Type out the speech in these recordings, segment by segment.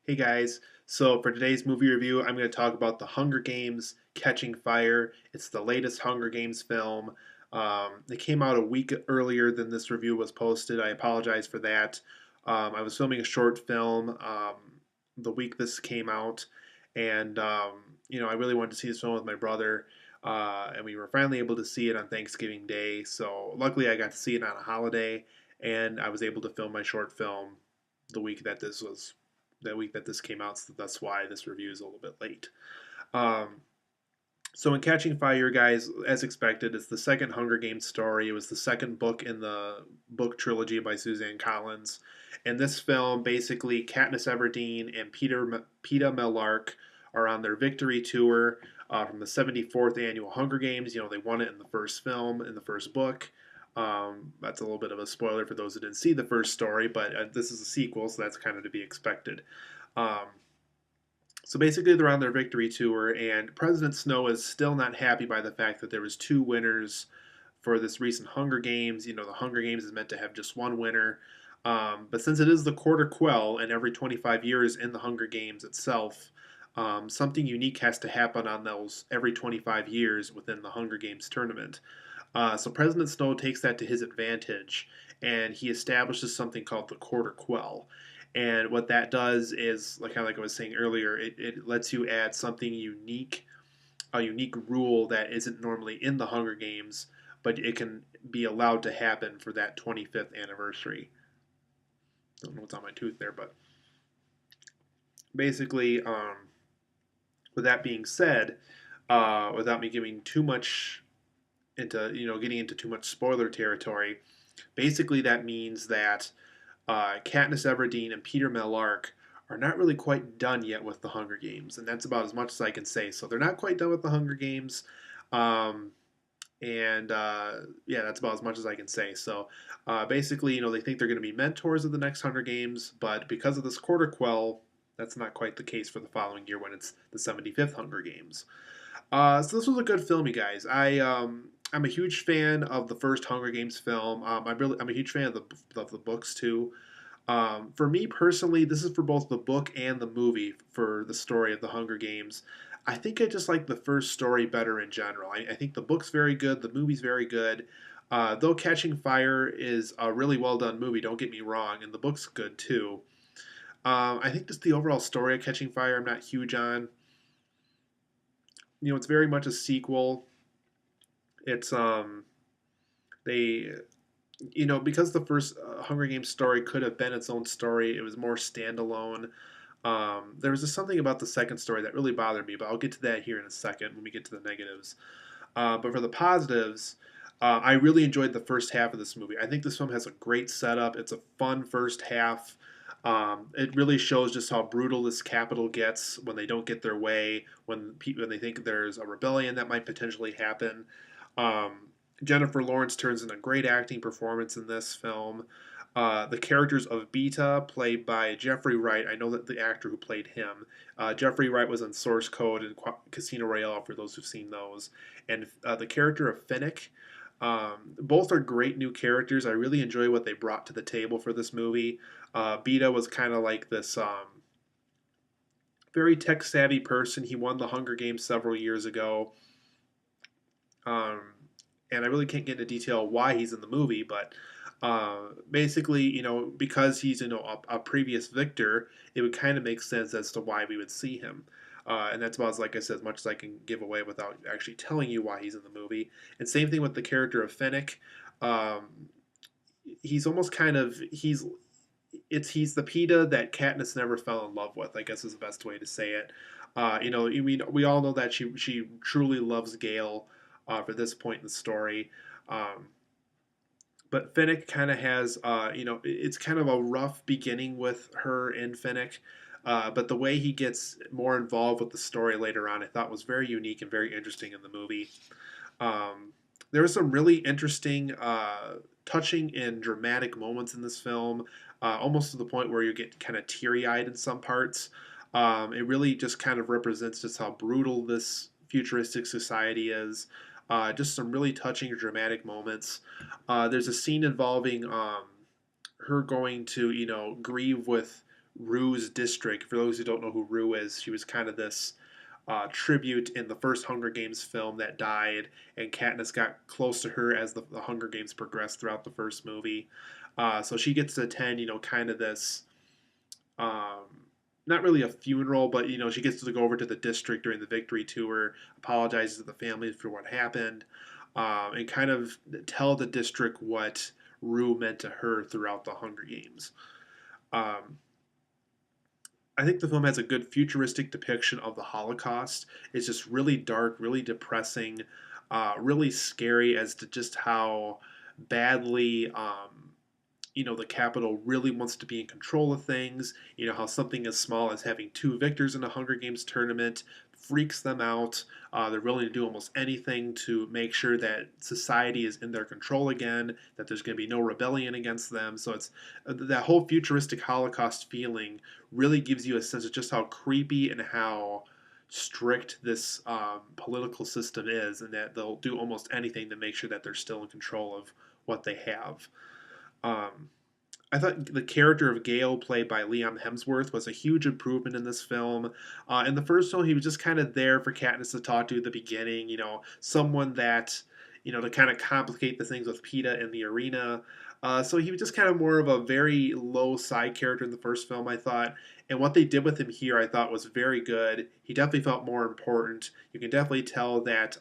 Hey guys, so for today's movie review, I'm going to talk about The Hunger Games: Catching Fire. It's the latest Hunger Games film. It came out a week earlier than this review was posted. I apologize for that. I was filming a short film the week this came out, and I really wanted to see this film with my brother, and we were finally able to see it on Thanksgiving Day. So luckily, I got to see it on a holiday, and I was able to film my short film the week that this was that week that this came out, so that's why this review is a little bit late. Um, so in Catching Fire, guys, as expected, it's the second Hunger Games story. It was the second book in the book trilogy by Suzanne Collins. In this film, basically, Katniss Everdeen and Peeta Mellark are on their victory tour from the 74th annual Hunger Games. They won it in the first film, in the first book. That's a little bit of a spoiler for those who didn't see the first story, but this is a sequel, so that's kind of to be expected. Um, so basically, they're on their victory tour, and President Snow is still not happy by the fact that there was two winners for this recent Hunger Games. The Hunger Games is meant to have just one winner, but since it is the Quarter Quell, and every 25 years in the Hunger Games itself, something unique has to happen on those every 25 years within the Hunger Games tournament. So President Snow takes that to his advantage, and he establishes something called the Quarter Quell. And what that does is, like kind of like I was saying earlier, it lets you add something unique, a unique rule that isn't normally in the Hunger Games, but it can be allowed to happen for that 25th anniversary. I don't know what's on my tooth there, but basically, with that being said, without me giving too much into getting into too much spoiler territory, basically that means that Katniss Everdeen and Peeta Mellark are not really quite done yet with the Hunger Games, and that's about as much as I can say. So they're not quite done with the Hunger Games, um, and yeah, that's about as much as I can say. So basically, they think they're going to be mentors of the next Hunger Games, but because of this Quarter Quell, that's not quite the case for the following year when it's the 75th Hunger Games. So this was a good film, you guys. I'm a huge fan of the first Hunger Games film. I'm a huge fan of the books too. For me personally, this is for both the book and the movie for the story of the Hunger Games. I think I just like the first story better in general. I think the book's very good, the movie's very good. Though Catching Fire is a really well done movie, don't get me wrong, and the book's good too. I think just the overall story of Catching Fire, I'm not huge on. It's very much a sequel. It's they because the first Hunger Games story could have been its own story. It was more standalone. There was just something about the second story that really bothered me, but I'll get to that here in a second when we get to the negatives. But for the positives, I really enjoyed the first half of this movie. I think this film has a great setup. It's a fun first half. It really shows just how brutal this capital gets when they don't get their way, when they think there's a rebellion that might potentially happen. Jennifer Lawrence turns in a great acting performance in this film. The characters of Beta, played by Jeffrey Wright. I know that the actor who played him. Jeffrey Wright was in Source Code and Casino Royale, for those who've seen those. And the character of Finnick. Both are great new characters. I really enjoy what they brought to the table for this movie. Beta was kind of like this very tech savvy person. He won the Hunger Games several years ago. Um, and I really can't get into detail why he's in the movie, but basically, because he's a previous victor, it would kind of make sense as to why we would see him. And that's about like I said, as much as I can give away without actually telling you why he's in the movie. And same thing with the character of Fennec. Um, he's almost kind of he's the Peeta that Katniss never fell in love with, I guess is the best way to say it. We all know that she truly loves Gale for this point in the story. But Finnick kind of has, it's kind of a rough beginning with her and Finnick. But the way he gets more involved with the story later on, I thought was very unique and very interesting in the movie. There were some really interesting, touching and dramatic moments in this film, almost to the point where you get kind of teary eyed in some parts. It really just kind of represents just how brutal this futuristic society is. Just some really touching, dramatic moments. There's a scene involving her going to, grieve with Rue's district. For those who don't know who Rue is, she was kind of this tribute in the first Hunger Games film that died, and Katniss got close to her as the Hunger Games progressed throughout the first movie. So she gets to attend, kind of this, not really a funeral, but she gets to go over to the district during the victory tour, apologizes to the family for what happened, and kind of tell the district what Rue meant to her throughout the Hunger Games. Um, I think the film has a good futuristic depiction of the Holocaust. It's just really dark, really depressing, really scary as to just how badly the capital really wants to be in control of things. How something as small as having two victors in a Hunger Games tournament freaks them out. They're willing to do almost anything to make sure that society is in their control again, that there's going to be no rebellion against them. So it's that whole futuristic Holocaust feeling really gives you a sense of just how creepy and how strict this political system is, and that they'll do almost anything to make sure that they're still in control of what they have. Um, I thought the character of Gale, played by Liam Hemsworth, was a huge improvement in this film. In the first film, he was just kind of there for Katniss to talk to at the beginning, someone that, to kind of complicate the things with Peeta in the arena. So he was just kind of more of a very low side character in the first film, I thought. And what they did with him here, I thought was very good. He definitely felt more important. You can definitely tell that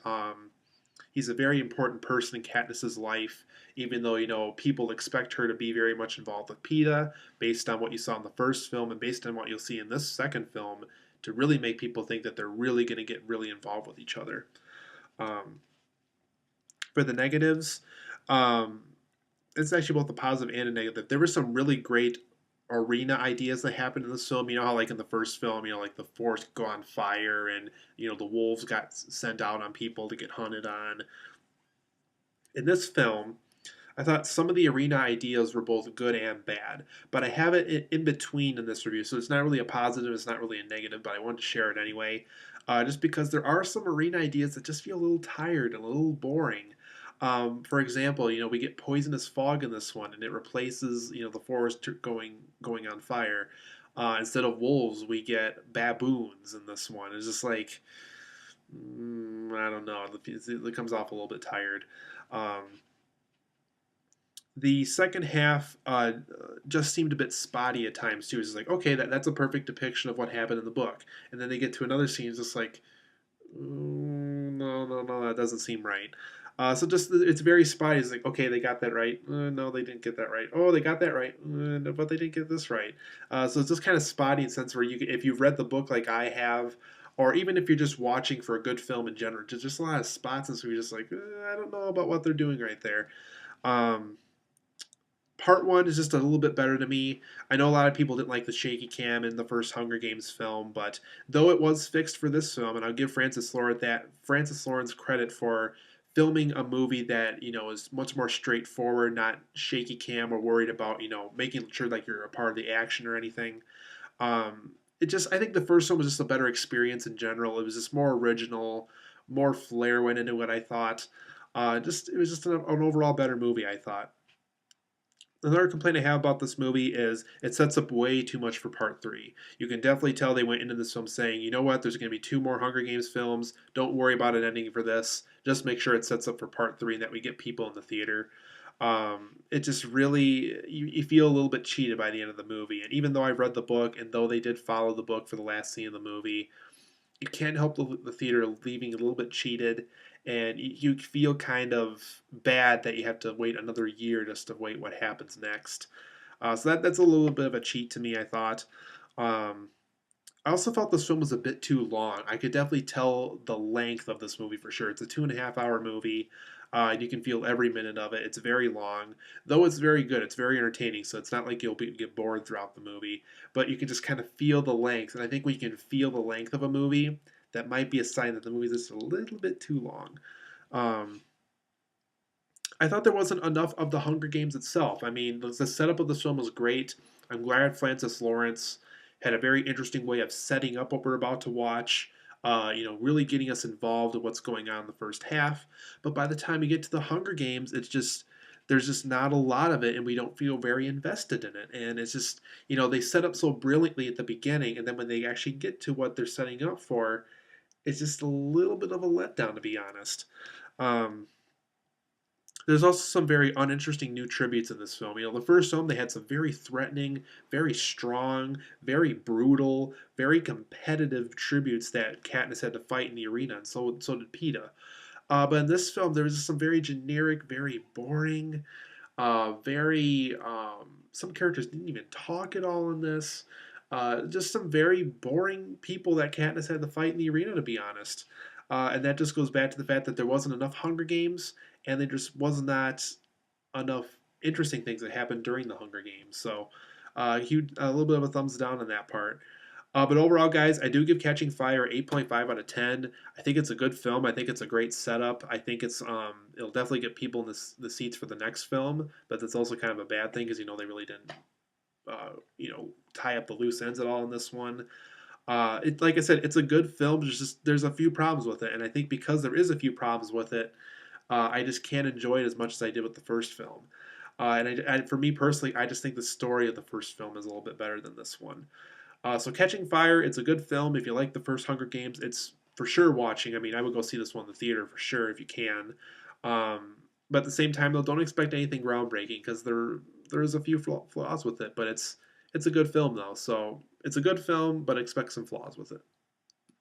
he's a very important person in Katniss's life, even though people expect her to be very much involved with Peeta, based on what you saw in the first film and based on what you'll see in this second film, to really make people think that they're really going to get really involved with each other. Um, for the negatives, um, it's actually both a positive and a negative. There were some really great arena ideas that happened in this film. You know how, like in the first film, like the forest go on fire, and the wolves got sent out on people to get hunted on. In this film, I thought some of the arena ideas were both good and bad, but I have it in between in this review, so it's not really a positive, it's not really a negative, but I wanted to share it anyway, just because there are some arena ideas that just feel a little tired and a little boring. For example, we get poisonous fog in this one, and it replaces the forest going on fire. Instead of wolves, we get baboons in this one. It's just like I don't know. It comes off a little bit tired. Um, the second half just seemed a bit spotty at times too. It's like, okay, that's a perfect depiction of what happened in the book, and then they get to another scene, it's just like, no, no, no, that doesn't seem right. So just it's very spotty. It's like, okay, they got that right. No, they didn't get that right. Oh, they got that right, no, but they didn't get this right. So it's just kind of spotty in the sense where if you've read the book like I have, or even if you're just watching for a good film in general, just a lot of spots, and so you're just like, I don't know about what they're doing right there. Um, Part one is just a little bit better to me. I know a lot of people didn't like the shaky cam in the first Hunger Games film, but though it was fixed for this film, and I'll give Francis Lawrence credit for filming a movie that is much more straightforward, not shaky cam or worried about making sure like you're a part of the action or anything. I think the first one was just a better experience in general. It was just more original, more flair went into it. I thought, it was just an overall better movie. I thought. Another complaint I have about this movie is it sets up way too much for part three. You can definitely tell they went into this film saying, you know what, there's going to be two more Hunger Games films. Don't worry about an ending for this. Just make sure it sets up for part three and that we get people in the theater. It just really, you feel a little bit cheated by the end of the movie. And even though I've read the book and though they did follow the book for the last scene of the movie, you can't help the theater leaving a little bit cheated, and you feel kind of bad that you have to wait another year just to wait what happens next. So that's a little bit of a cheat to me, I thought. Um, I also felt this film was a bit too long. I could definitely tell the length of this movie for sure. It's a 2.5 hour movie. And you can feel every minute of it. It's very long, though it's very good. It's very entertaining, so it's not like get bored throughout the movie. But you can just kind of feel the length, and I think we can feel the length of a movie. That might be a sign that the movie is just a little bit too long. Um, I thought there wasn't enough of the Hunger Games itself. I mean, the setup of this film was great. I'm glad Francis Lawrence had a very interesting way of setting up what we're about to watch. Really getting us involved in what's going on in the first half. But by the time you get to the Hunger Games, it's just there's just not a lot of it, and we don't feel very invested in it. And it's just, they set up so brilliantly at the beginning, and then when they actually get to what they're setting up for, it's just a little bit of a letdown, to be honest. Um, there's also some very uninteresting new tributes in this film. The first film, they had some very threatening, very strong, very brutal, very competitive tributes that Katniss had to fight in the arena, and so did Peeta. But in this film, there was just some very generic, very boring, very some characters didn't even talk at all in this. Just some very boring people that Katniss had to fight in the arena, to be honest. And that just goes back to the fact that there wasn't enough Hunger Games, and there just was not enough interesting things that happened during the Hunger Games. So, a little bit of a thumbs down on that part. But overall, guys, I do give Catching Fire 8.5 out of 10. I think it's a good film. I think it's a great setup. I think it'll definitely get people in the seats for the next film, but that's also kind of a bad thing because they really didn't tie up the loose ends at all in this one. Like I said, it's a good film. There's a few problems with it, and I think because there is a few problems with it, I just can't enjoy it as much as I did with the first film. For me personally, I just think the story of the first film is a little bit better than this one. So Catching Fire, it's a good film. If you like the first Hunger Games, it's for sure watching. I mean, I would go see this one in the theater for sure if you can. But at the same time, though, don't expect anything groundbreaking because there is a few flaws with it. But it's a good film though. So it's a good film, but expect some flaws with it.